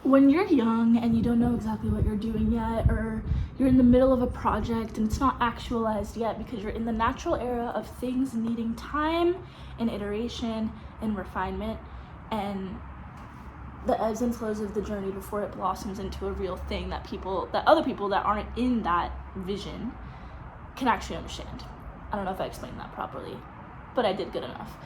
when you're young and you don't know exactly what you're doing yet, or you're in the middle of a project and it's not actualized yet because you're in the natural era of things needing time and iteration and refinement and the ebbs and flows of the journey before it blossoms into a real thing that other people that aren't in that vision can actually understand. I don't know if I explained that properly, but I did good enough.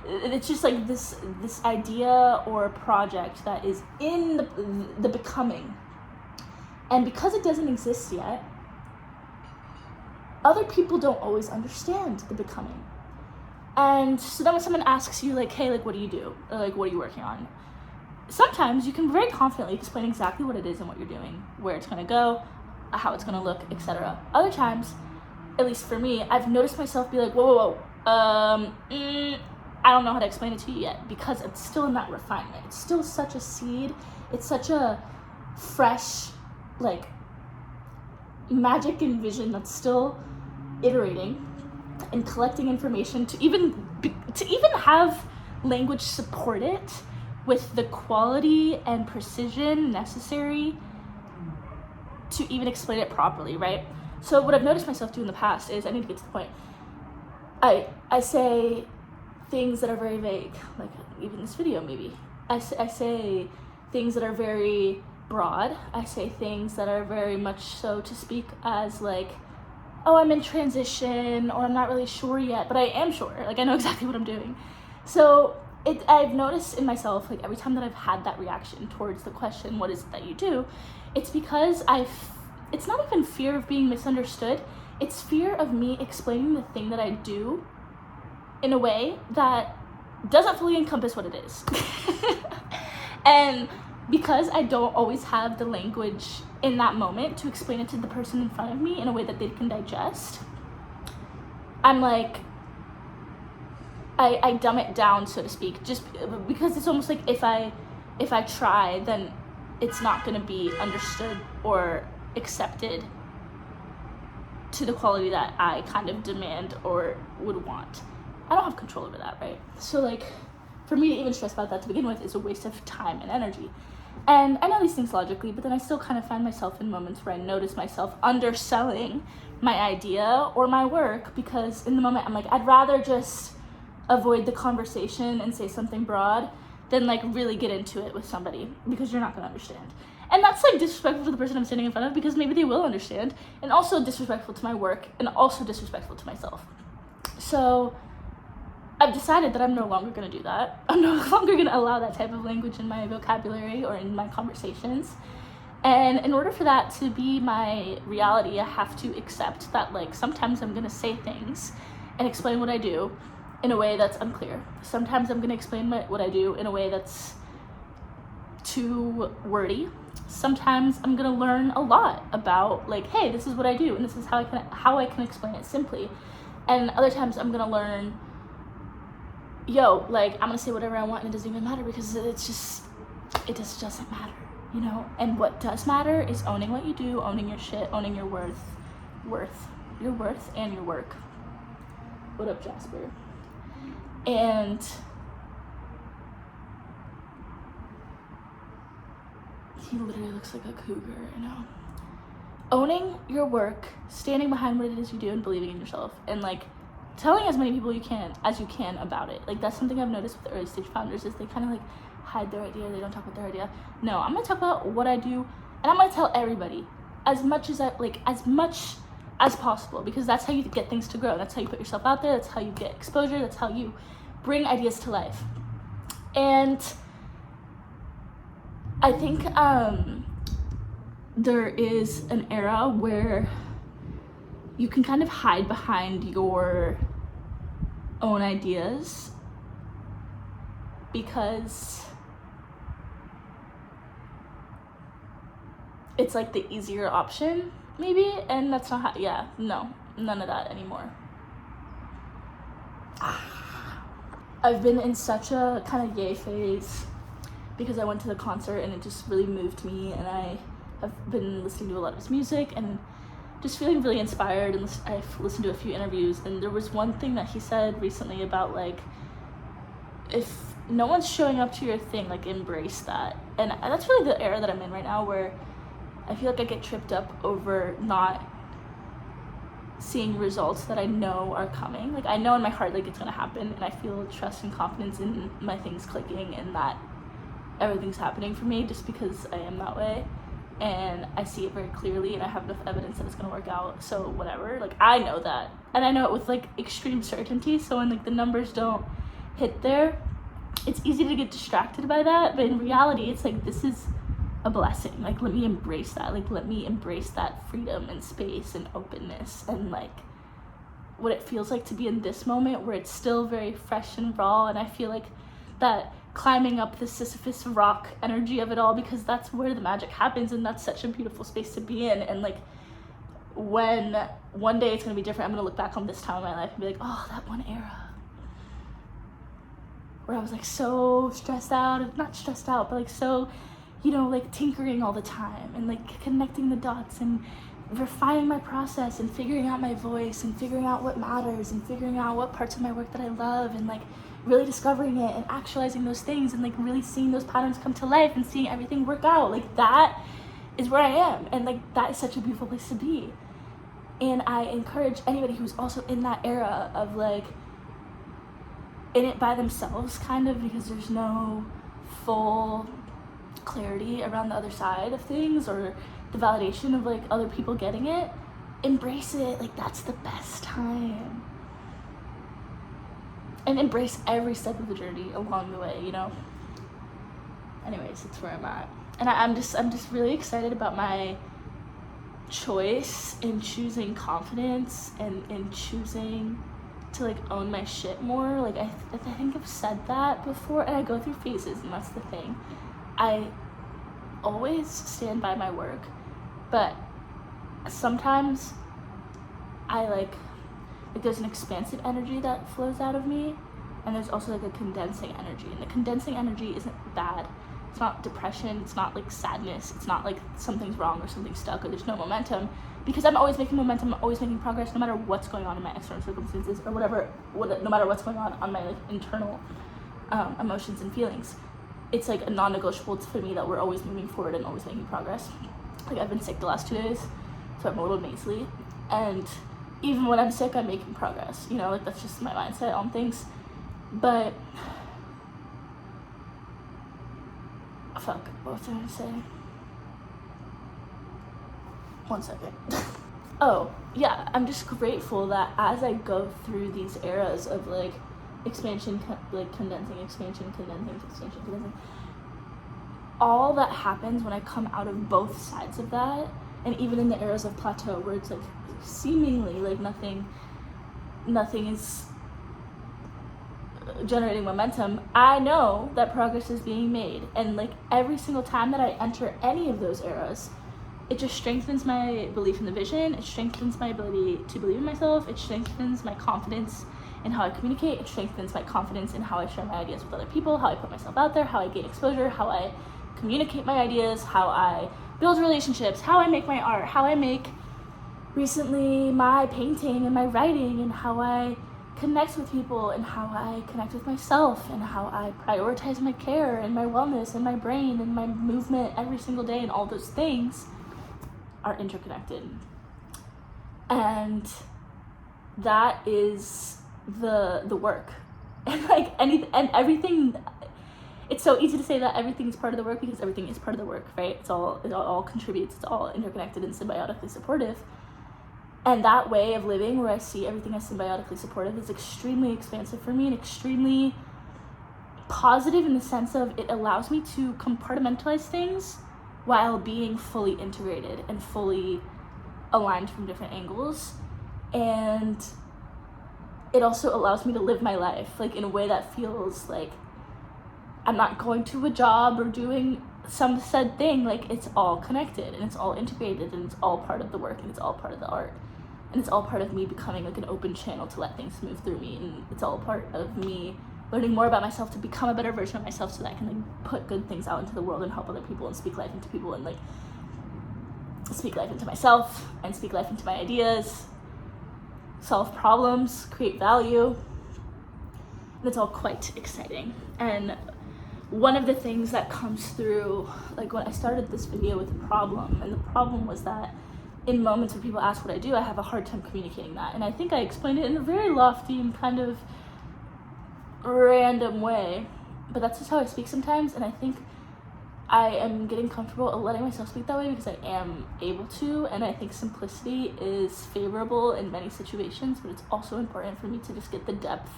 It's just like this idea or project that is in the becoming, and because it doesn't exist yet, other people don't always understand the becoming. And so then when someone asks you, like, hey, like, what do you do, or like, what are you working on, sometimes you can very confidently explain exactly what it is and what you're doing, where it's going to go, how it's going to look, etc. Other times, at least for me, I've noticed myself be like, whoa, I don't know how to explain it to you yet, because it's still in that refinement. It's still such a seed. It's such a fresh, like, magic and vision that's still iterating and collecting information to even have language support it with the quality and precision necessary to even explain it properly, right? So what I've noticed myself do in the past is, I need to get to the point, I say things that are very vague, like even this video maybe. I say things that are very broad. I say things that are very much so to speak as like, oh, I'm in transition, or I'm not really sure yet, but I am sure. Like, I know exactly what I'm doing. So I've noticed in myself, like, every time that I've had that reaction towards the question, what is it that you do? It's because it's not even fear of being misunderstood. It's fear of me explaining the thing that I do in a way that doesn't fully encompass what it is. And because I don't always have the language in that moment to explain it to the person in front of me in a way that they can digest, I'm like, I dumb it down, so to speak, just because it's almost like if I try, then it's not going to be understood or accepted to the quality that I kind of demand or would want. I don't have control over that, right? So like, for me to even stress about that to begin with is a waste of time and energy. And I know these things logically, but then I still kind of find myself in moments where I notice myself underselling my idea or my work, because in the moment I'm like, I'd rather just avoid the conversation and say something broad than like really get into it with somebody, because you're not going to understand. And that's like disrespectful to the person I'm standing in front of, because maybe they will understand, and also disrespectful to my work, and also disrespectful to myself. So I've decided that I'm no longer going to do that. I'm no longer going to allow that type of language in my vocabulary or in my conversations. And in order for that to be my reality, I have to accept that, like, sometimes I'm going to say things and explain what I do in a way that's unclear. Sometimes I'm going to explain what I do in a way that's too wordy. Sometimes I'm going to learn a lot about, like, hey, this is what I do, and this is how I can explain it simply. And other times I'm going to learn, like, I'm gonna say whatever I want and it doesn't even matter, because it just doesn't matter, you know? And what does matter is owning what you do, owning your shit, owning your worth and your work. What up, Jasper? And he literally looks like a cougar, I know. Owning your work, standing behind what it is you do, and believing in yourself, and like telling as many people as you can about it. Like, that's something I've noticed with the early stage founders, is they kind of like hide their idea, they don't talk about their idea. No, I'm gonna talk about what I do, and I'm gonna tell everybody as much as possible, because that's how you get things to grow. That's how you put yourself out there, that's how you get exposure, that's how you bring ideas to life. And I think there is an era where you can kind of hide behind your own ideas, because it's like the easier option, maybe, and that's not how, none of that anymore. I've been in such a kind of yay phase, because I went to the concert and it just really moved me, and I have been listening to a lot of his music and just feeling really inspired, and I've listened to a few interviews, and there was one thing that he said recently about, like, if no one's showing up to your thing, like embrace that. And that's really the era that I'm in right now, where I feel like I get tripped up over not seeing results that I know are coming. Like I know in my heart like it's gonna happen, and I feel trust and confidence in my things clicking and that everything's happening for me just because I am that way, and I see it very clearly and I have enough evidence that it's gonna work out. So whatever, like I know that, and I know it with like extreme certainty. So when like the numbers don't hit there, it's easy to get distracted by that, but in reality it's like, this is a blessing. Like let me embrace that. Like let me embrace that freedom and space and openness and like what it feels like to be in this moment where it's still very fresh and raw. And I feel like that climbing up the Sisyphus rock energy of it all, because that's where the magic happens, and that's such a beautiful space to be in. And like when one day it's gonna be different, I'm gonna look back on this time in my life and be like, oh, that one era where I was like so stressed out, not stressed out, but like so, you know, like tinkering all the time and like connecting the dots and refining my process and figuring out my voice and figuring out what matters and figuring out what parts of my work that I love, and like really discovering it and actualizing those things and like really seeing those patterns come to life and seeing everything work out. Like that is where I am, and like that is such a beautiful place to be. And I encourage anybody who's also in that era of like in it by themselves, kind of, because there's no full clarity around the other side of things or the validation of like other people getting it, embrace it. Like that's the best time, and embrace every step of the journey along the way, you know. Anyways, it's where I'm at, and I'm just really excited about my choice in choosing confidence and in choosing to like own my shit more. Like I think I've said that before, and I go through phases, and that's the thing. I always stand by my work, but sometimes I like there's an expansive energy that flows out of me, and there's also like a condensing energy, and the condensing energy isn't bad. It's not depression, it's not like sadness, it's not like something's wrong or something's stuck or there's no momentum, because I'm always making momentum, I'm always making progress, no matter what's going on in my external circumstances or whatever, no matter what's going on my like internal emotions and feelings. It's like a non-negotiable for me that we're always moving forward and always making progress. Like I've been sick the last 2 days, so I'm a little nasally, and even when I'm sick, I'm making progress, you know, like that's just my mindset on things. But fuck, what was I gonna say? 1 second. Oh, yeah, I'm just grateful that as I go through these eras of like expansion, like condensing, expansion, condensing, expansion, condensing, all that happens when I come out of both sides of that, and even in the eras of plateau where it's like seemingly like nothing is generating momentum, I know that progress is being made. And like every single time that I enter any of those eras, it just strengthens my belief in the vision, it strengthens my ability to believe in myself, it strengthens my confidence in how I communicate, it strengthens my confidence in how I share my ideas with other people, how I put myself out there, how I gain exposure, how I communicate my ideas, how I build relationships, how I make my art, how I make recently my painting and my writing, and how I connect with people, and how I connect with myself, and how I prioritize my care and my wellness and my brain and my movement every single day. And all those things are interconnected, and that is the work. And like everything, it's so easy to say that everything is part of the work, because everything is part of the work, right? It all contributes, it's all interconnected and symbiotically supportive. And that way of living, where I see everything as symbiotically supportive, is extremely expansive for me and extremely positive, in the sense of it allows me to compartmentalize things while being fully integrated and fully aligned from different angles. And it also allows me to live my life like in a way that feels like I'm not going to a job or doing some said thing. Like it's all connected and it's all integrated, and it's all part of the work, and it's all part of the art, and it's all part of me becoming like an open channel to let things move through me, and it's all part of me learning more about myself to become a better version of myself, so that I can like put good things out into the world and help other people and speak life into people, and like speak life into myself and speak life into my ideas, solve problems, create value. It's all quite exciting. And one of the things that comes through, like when I started this video with a problem, and the problem was that in moments when people ask what I do, I have a hard time communicating that. And I think I explained it in a very lofty and kind of random way, but that's just how I speak sometimes. And I think I am getting comfortable at letting myself speak that way because I am able to, and I think simplicity is favorable in many situations, but it's also important for me to just get the depth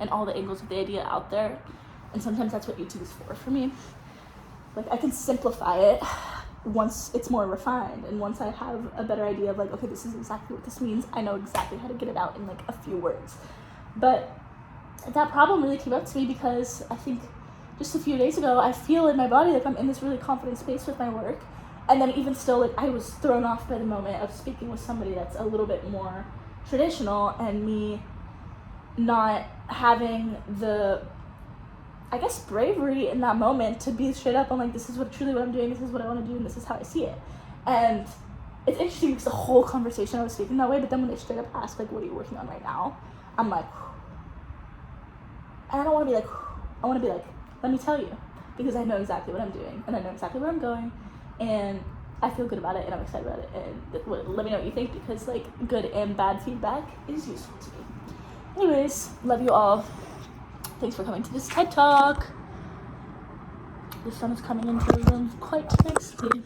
and all the angles of the idea out there. And sometimes that's what YouTube is for me. Like, I can simplify it once it's more refined, and once I have a better idea of like, okay, this is exactly what this means, I know exactly how to get it out in like a few words. But that problem really came up to me because I think just a few days ago, I feel in my body like I'm in this really confident space with my work. And then even still, like, I was thrown off by the moment of speaking with somebody that's a little bit more traditional, and me not having the, I guess, bravery in that moment to be straight up. I'm like, this is truly what I'm doing, this is what I want to do, and this is how I see it. And it's interesting because the whole conversation I was speaking that way, but then when they straight up ask, like, what are you working on right now? I'm like, and I don't want to be like, I want to be like, let me tell you, because I know exactly what I'm doing, and I know exactly where I'm going, and I feel good about it, and I'm excited about it, and let me know what you think, because, like, good and bad feedback is useful to me. Anyways, love you all. Thanks for coming to this TED Talk. The sun is coming into the room quite nicely.